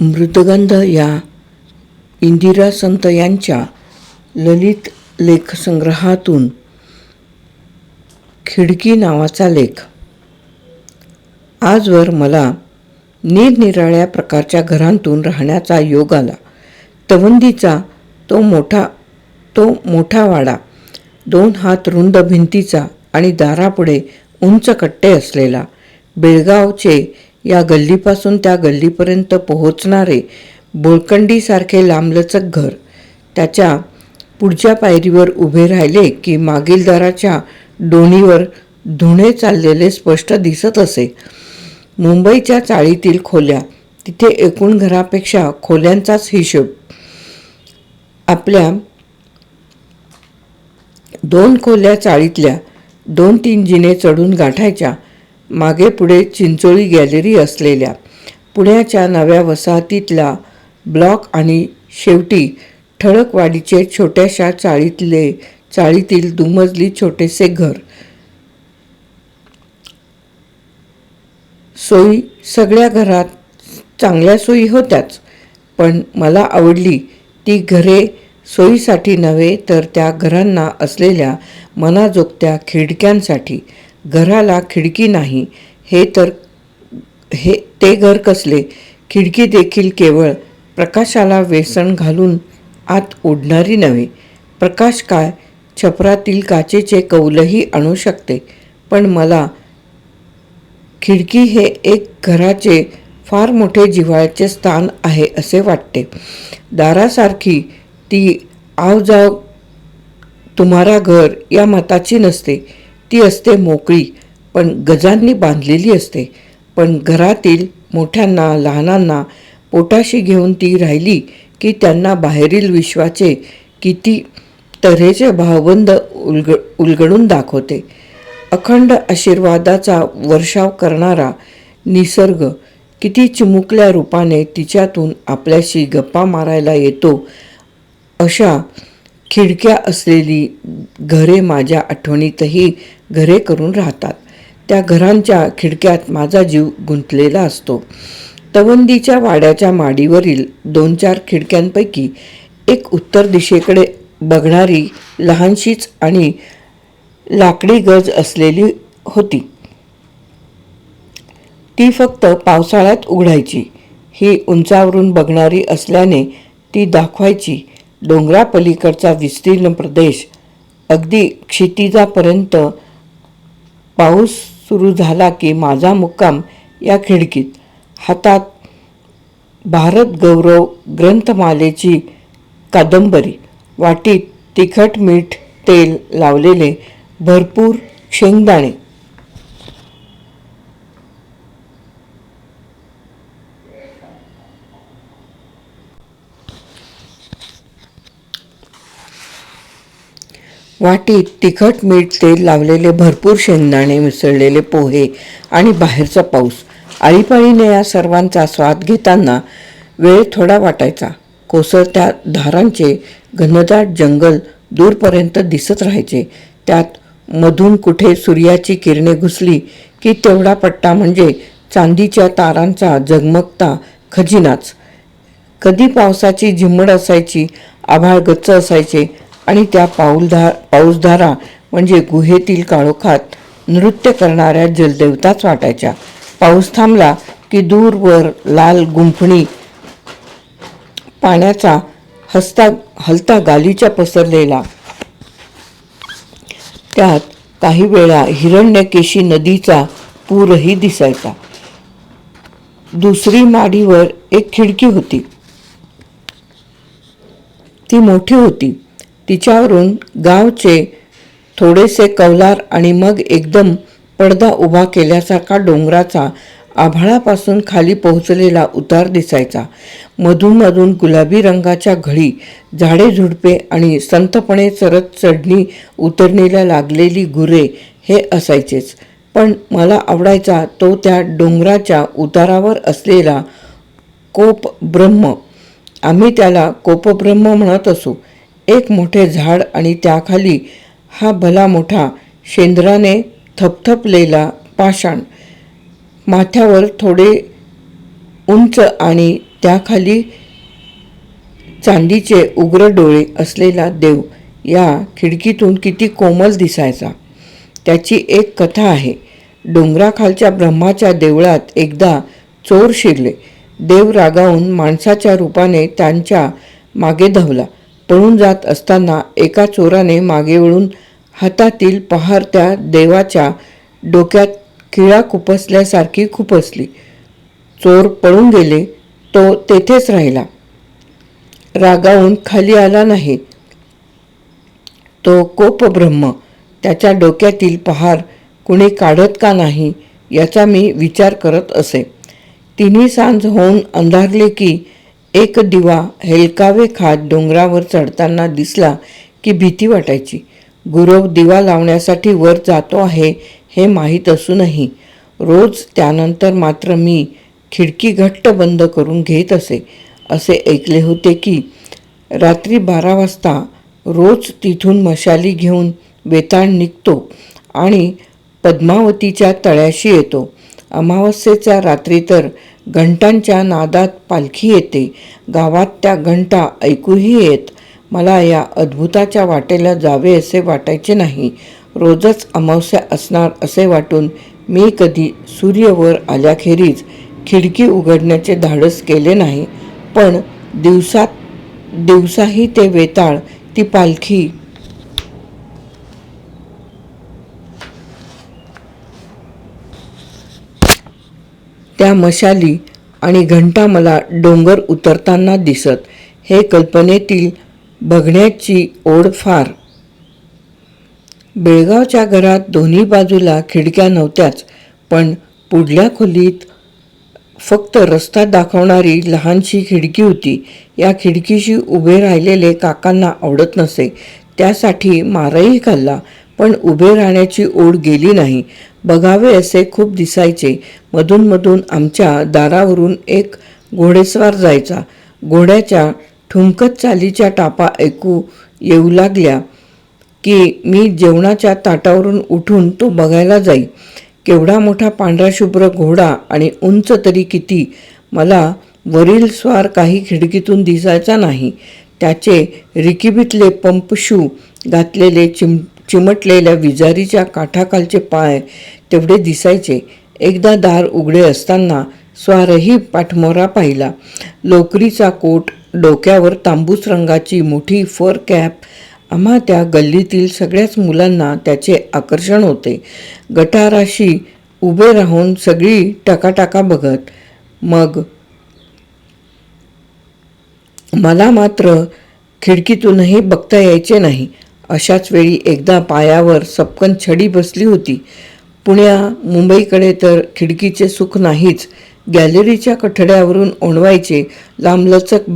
मृदगंध या इंदिरा संत यांच्या ललित लेखसंग्रहातून खिडकी नावाचा लेख. आजवर मला निरनिराळ्या प्रकारच्या घरांतून राहण्याचा योग आला. तवंदीचा तो मोठा वाडा, 2 हात रुंद भिंतीचा आणि दारापुढे उंच कट्टे असलेला, बेळगावचे या गल्लीपासून त्या गल्लीपर्यंत पोहोचणारे बोळकंडीसारखे लांबलचक घर. त्याच्या पुढच्या पायरीवर उभे राहिले की मागील दाराच्या दोणीवर धुणे चाललेले स्पष्ट दिसत असे. मुंबईच्या चाळीतील खोल्या, तिथे एकूण घरापेक्षा खोल्यांचाच हिशोब. आपल्या 2 खोल्या चाळीतल्या 2-3 जिने चढून गाठायच्या. मागे पुढे चिंचोळी गॅलरी असलेल्या पुण्याच्या नव्या वसाहतीतला ब्लॉक आणि शेवटी ठळकवाडीचे छोट्याशा चाळीतील दुमजली छोटेसे घर. सोयी सगळ्या घरात चांगल्या सोयी होत्याच, पण मला आवडली ती घरे सोयीसाठी नव्हे तर त्या घरांना असलेल्या मनाजोगत्या खिडक्यांसाठी. घराला खिडकी नाही ते घर कसले? खिडकी देखील केवळ प्रकाशाला वेसण घालून आत ओढणारी नव्हे. प्रकाश काय, छपरातील काचेचे कौलही आणू शकते, पण मला खिडकी हे एक घराचे फार मोठे जिव्हाळ्याचे स्थान आहे असे वाटते. दारासारखी ती आवजाव तुम्हारा घर या मताची नसते. ती असते मोकळी, पण गजांनी बांधलेली असते. पण घरातील मोठ्यांना लहानांना पोटाशी घेऊन ती राहिली की त्यांना बाहेरील विश्वाचे किती तऱ्हेचे भावबंध उलगडून दाखवते. अखंड आशीर्वादाचा वर्षाव करणारा निसर्ग किती चिमुकल्या रूपाने तिच्यातून आपल्याशी गप्पा मारायला येतो. अशा खिडक्या असलेली घरे माझ्या आठवणीतही घरे करून राहतात. त्या घरांच्या खिडक्यात माझा जीव गुंतलेला असतो. तवंदीच्या वाड्याच्या माडीवरील 2-4 खिडक्यांपैकी एक उत्तर दिशेकडे बघणारी लहानशीच आणि लाकडी गज असलेली होती. ती फक्त पावसाळ्यात उघडायची. ही उंचावरून बघणारी असल्याने ती दाखवायची डोंगरापलीकडचा विस्तीर्ण प्रदेश. अगदी क्षितिजापर्यंत. पाऊस सुरू झाला की माझा मुक्काम या खिडकीत. हातात भारत गौरव ग्रंथमालेची कादंबरी, वाटीत तिखट मीठ तेल लावलेले भरपूर शेंगदाणे. वाटीत तिखट मीठ तेल लावलेले भरपूर शेंगदाणे, मिसळलेले पोहे आणि बाहेरचा पाऊस. आळीपाळीने या सर्वांचा स्वाद घेताना वेळ थोडा वाटायचा. कोसळत्या धारांचे घनदाट जंगल दूरपर्यंत दिसत राहायचे. त्यात मधून कुठे सूर्याची किरणे घुसली की तेवढा पट्टा म्हणजे चांदीच्या तारांचा झगमगता खजिनाच. कधी पावसाची झिम्मड असायची, आभाळ गच्च असायचे आणि त्या पाऊसधारा म्हणजे गुहेतील काळोखात नृत्य करणाऱ्या जलदेवताच वाटायच्या. पाऊस थांबला की दूरवर लाल गुंफणी पाण्याचा हलता गालीचा पसरलेला. त्यात काही वेळा हिरण्यकेशी नदीचा पूरही दिसायचा. दुसरी माडीवर एक खिडकी होती. ती मोठी होती. तिच्यावरून गावचे थोडेसे कौलार आणि मग एकदम पडदा उभा केल्यासारखा डोंगराचा आभाळापासून खाली पोहोचलेला उतार दिसायचा. मधून गुलाबी रंगाच्या घळी, झाडे झुडपे आणि संथपणे चरत चढणी उतरणीला लागलेली गुरे हे असायचेच. पण मला आवडायचा तो त्या डोंगराच्या उतारावर असलेला कोपब्रह्म. आम्ही त्याला कोपब्रह्म म्हणत असू. एक मोठे झाड आणि त्याखाली हा भला मोठा शेंद्राने थपथपलेला पाषाण. माथ्यावर थोडे उंच आणि त्याखाली चांदीचे उग्र डोळे असलेला देव या खिडकीतून किती कोमल दिसायचा. त्याची एक कथा आहे. डोंगराखालच्या ब्रह्माच्या देवळात एकदा चोर शिरले. देव रागावून माणसाच्या रूपाने त्यांच्या मागे धावला. पळून जात असताना एका चोराने मागे वळून हातातील पहार त्या देवाच्या डोक्यात किळा खुपसल्यासारखी खुपसली. चोर पळून गेले. तो तेथेच राहिला. रागावून खाली आला नाही. तो कोपब्रह्म. त्याच्या डोक्यातील पहार कुणी काढत का नाही याचा मी विचार करत असे. तिन्ही सांज होऊन अंधारले की एक दिवा हेलकावे खात डोंगरावर चढताना दिसला की भीती वाटायची. गुरव दिवा लावण्यासाठी वर जातो आहे हे माहीत असूनही रोज त्यानंतर मात्र मी खिडकी घट्ट बंद करून घेत असे. असे ऐकले होते की रात्री 12 वाजता रोज तिथून मशाली घेऊन वेताळ निघतो आणि पद्मावतीच्या तळ्याशी येतो. अमावस्येच्या रात्री तर घंटांच्या नादात पालखी येते. गावात त्या घंटा ऐकूही येत. मला या अद्भुताच्या वाटेला जावे असे वाटायचे नाही. रोजच अमावस्या असणार असे वाटून मी कधी सूर्यवर आल्याखेरीज खिडकी उघडण्याचे धाडस केले नाही. पण दिवसाही ते वेताळ, ती पालखी त्या मशाली आणि घंटा मला डोंगर उतरताना दिसत. हे कल्पनेतील बघण्याची ओढ फार. बेळगावच्या घरात दोन्ही बाजूला खिडक्या नव्हत्याच, पण पुढल्या खोलीत फक्त रस्ता दाखवणारी लहानशी खिडकी होती. या खिडकीशी उभे राहिलेले काकांना आवडत नसे. त्यासाठी मारही खाल्ला, पण उभे राहण्याची ओढ गेली नाही. बघावे असे खूप दिसायचे. मधून आमच्या दारावरून एक घोडेस्वार जायचा. घोड्याच्या ठुमकत चालीच्या टापा ऐकू येऊ लागल्या की मी जेवणाच्या ताटावरून उठून तो बघायला जाई. केवढा मोठा पांढराशुभ्र घोडा आणि उंच तरी किती. मला वरील स्वार काही खिडकीतून दिसायचा नाही. त्याचे रिकिबीतले पंपशू घातलेले चिमटलेल्या विजारीच्या काठाखालचे पाय तेवढे दिसायचे. एकदा दार उघडे असताना स्वारही पाठमोरा पाहिला. लोकरीचा कोट, डोक्यावर तांबूस रंगाची मोठी फर कॅप. आम्हा त्या गल्लीतील सगळ्याच मुलांना त्याचे आकर्षण होते. गटाराशी उभे राहून सगळी टकाटका बघत. मग मला मात्र खिडकीतूनही बघता यायचे नाही. अशाच वेळी एकदा पायावर सपकन छडी बसली होती. मुंबईकडे तर खिडकीचे सुख नाहीच. गॅलरीच्या कठड्यावरून ओढवायचे लांबलचक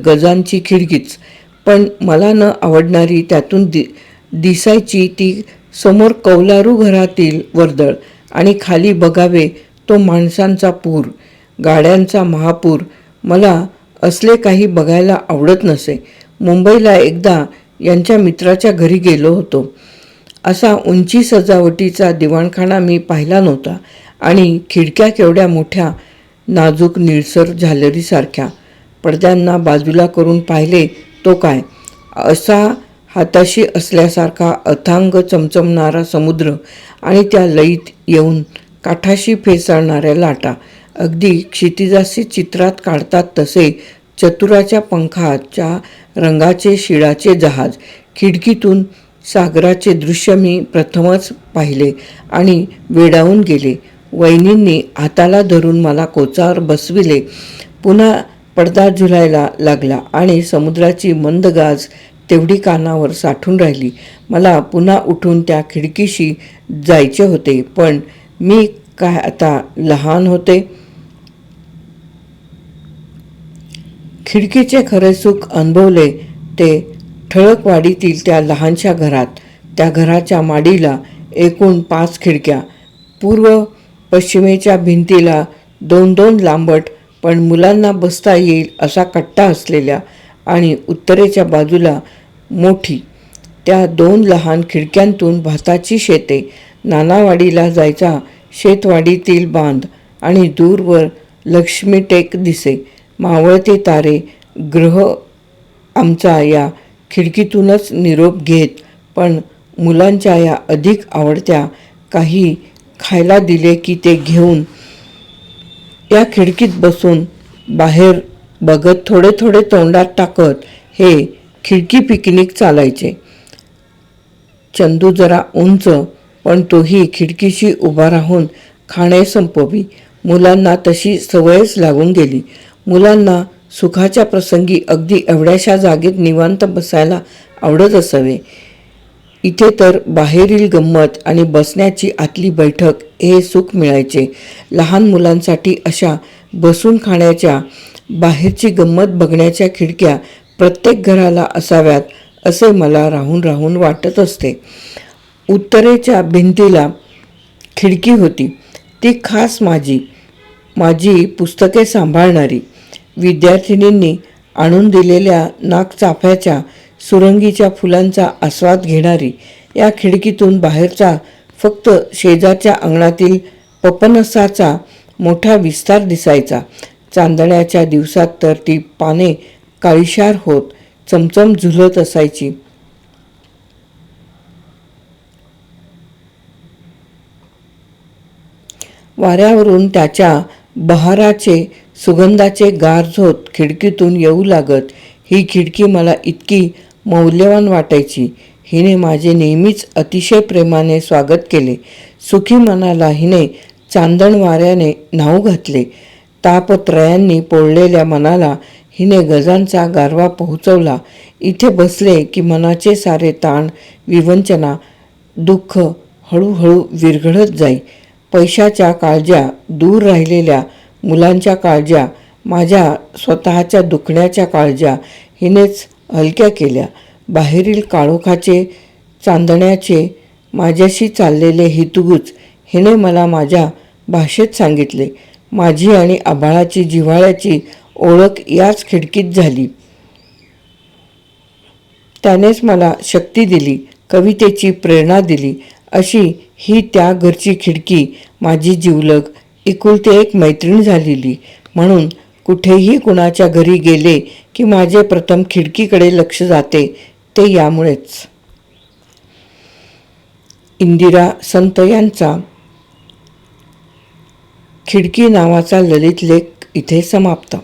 गजांची खिडकीच. पण मला न आवडणारी त्यातून दिसायची ती समोर कौलारू घरातील वर्दळ आणि खाली बघावे तो माणसांचा पूर, गाड्यांचा महापूर. मला असले काही बघायला आवडत नसे. मुंबईला एकदा यांच्या मित्राच्या घरी गेलो होतो. असा उंची सजावटीचा दिवाणखाना मी पाहिला नव्हता. आणि खिडक्या केवढ्या मोठ्या, नाजूक निळसर झालरीसारख्या. पडद्यांना बाजूला करून पाहिले तो काय, असा हाताशी असल्यासारखा अथांग चमचमणारा समुद्र आणि त्या लईत येऊन काठाशी फेसाळणाऱ्या लाटा. अगदी क्षितिजाशी चित्रात काढतात तसे चतुराच्या पंखाच्या रंगाचे शिळाचे जहाज. खिडकीतून सागराचे दृश्य मी प्रथमच पाहिले आणि वेडावून गेले. वहिनींनी हाताला धरून मला कोचावर बसविले. पुन्हा पडदा झुलायला लागला आणि समुद्राची मंद गाज तेवढी कानावर साठून राहिली. मला पुन्हा उठून त्या खिडकीशी जायचे होते, पण मी काय आता लहान होते. खिडकीचे खरे सुख अनुभवले ते ठळकवाडीतील त्या लहानशा घरात. त्या घराच्या माडीला एकूण 5 खिडक्या. पूर्व पश्चिमेच्या भिंतीला 2-2 लांबट पण मुलांना बसता येईल असा कट्टा असलेल्या आणि उत्तरेच्या बाजूला मोठी. त्या 2 लहान खिडक्यांतून भाताची शेते, नानावाडीला जायचा शेतवाडीतील बांध आणि दूरवर लक्ष्मीटेक दिसे. मावळते तारे ग्रह आमचा या खिडकीतूनच निरोप घेत, पण मुलांच्या या अधिक आवडत्या काही खायला दिले की ते घेऊन या खिडकीत बसून बाहेर बघत थोडे थोडे तोंडात टाकत हे खिडकी पिकनिक चालायचे. चंदू जरा उंच, पण तोही खिडकीशी उभा राहून खाणे संपवी. मुलांना तशी सवयच लागून गेली. मुलांना सुखाच्या प्रसंगी अगदी एवढ्याशा जागेत निवांत बसायला आवडत असावे. इथे तर बाहेरील गंमत आणि बसण्याची आतली बैठक हे सुख मिळायचे. लहान मुलांसाठी अशा बसून खाण्याच्या, बाहेरची गंमत बघण्याच्या खिडक्या प्रत्येक घराला असाव्यात असे मला राहून राहून वाटत असते. उत्तरेच्या भिंतीला खिडकी होती. ती खास माझी पुस्तके सांभाळणारी. विद्यार्थिनींनी आणून दिलेल्या नागचाफ्याच्या सुरंगीच्या फुलांचा आस्वाद घेणारी. या खिडकीतून बाहेरचा फक्त शेजारच्या अंगणातील पपनसाचा मोठा विस्तार दिसायचा. चांदण्याच्या दिवसात तर ती पाने काळीशार होत चमचम झुलत असायची. वाऱ्यावरून त्याच्या बहाराचे सुगंधाचे गार झोत खिडकीतून येऊ लागत. ही खिडकी मला इतकी मौल्यवान वाटायची. हिने माझे नेहमीच अतिशय प्रेमाने स्वागत केले. सुखी मनाला हिने चांदण वाऱ्याने न्हाऊ घातले. तापत्रयांनी पोळलेल्या मनाला हिने गजांचा गारवा पोहोचवला. इथे बसले की मनाचे सारे ताण, विवंचना, दुःख हळूहळू विरघळत जाई. पैशाच्या काळज्या दूर राहिलेल्या, मुलांच्या काळज्या, माझ्या स्वतःच्या दुखण्याच्या काळज्या हिनेच हलक्या केल्या. बाहेरील काळोखाचे, चांदण्याचे माझ्याशी चाललेले हितगुज हिने मला माझ्या भाषेत सांगितले. माझी आणि आभाळाची जिव्हाळ्याची ओळख याच खिडकीत झाली. त्यानेच मला शक्ती दिली, कवितेची प्रेरणा दिली. अशी ही त्या घरची खिडकी माझी जिवलग, एकुलती एक मैत्रीण झालेली. म्हणून कुठेही कुणाच्या घरी गेले की माझे प्रथम खिडकीकडे लक्ष जाते, ते यामुळेच. इंदिरा संत यांचा खिडकी नावाचा ललित लेख इथे समाप्त.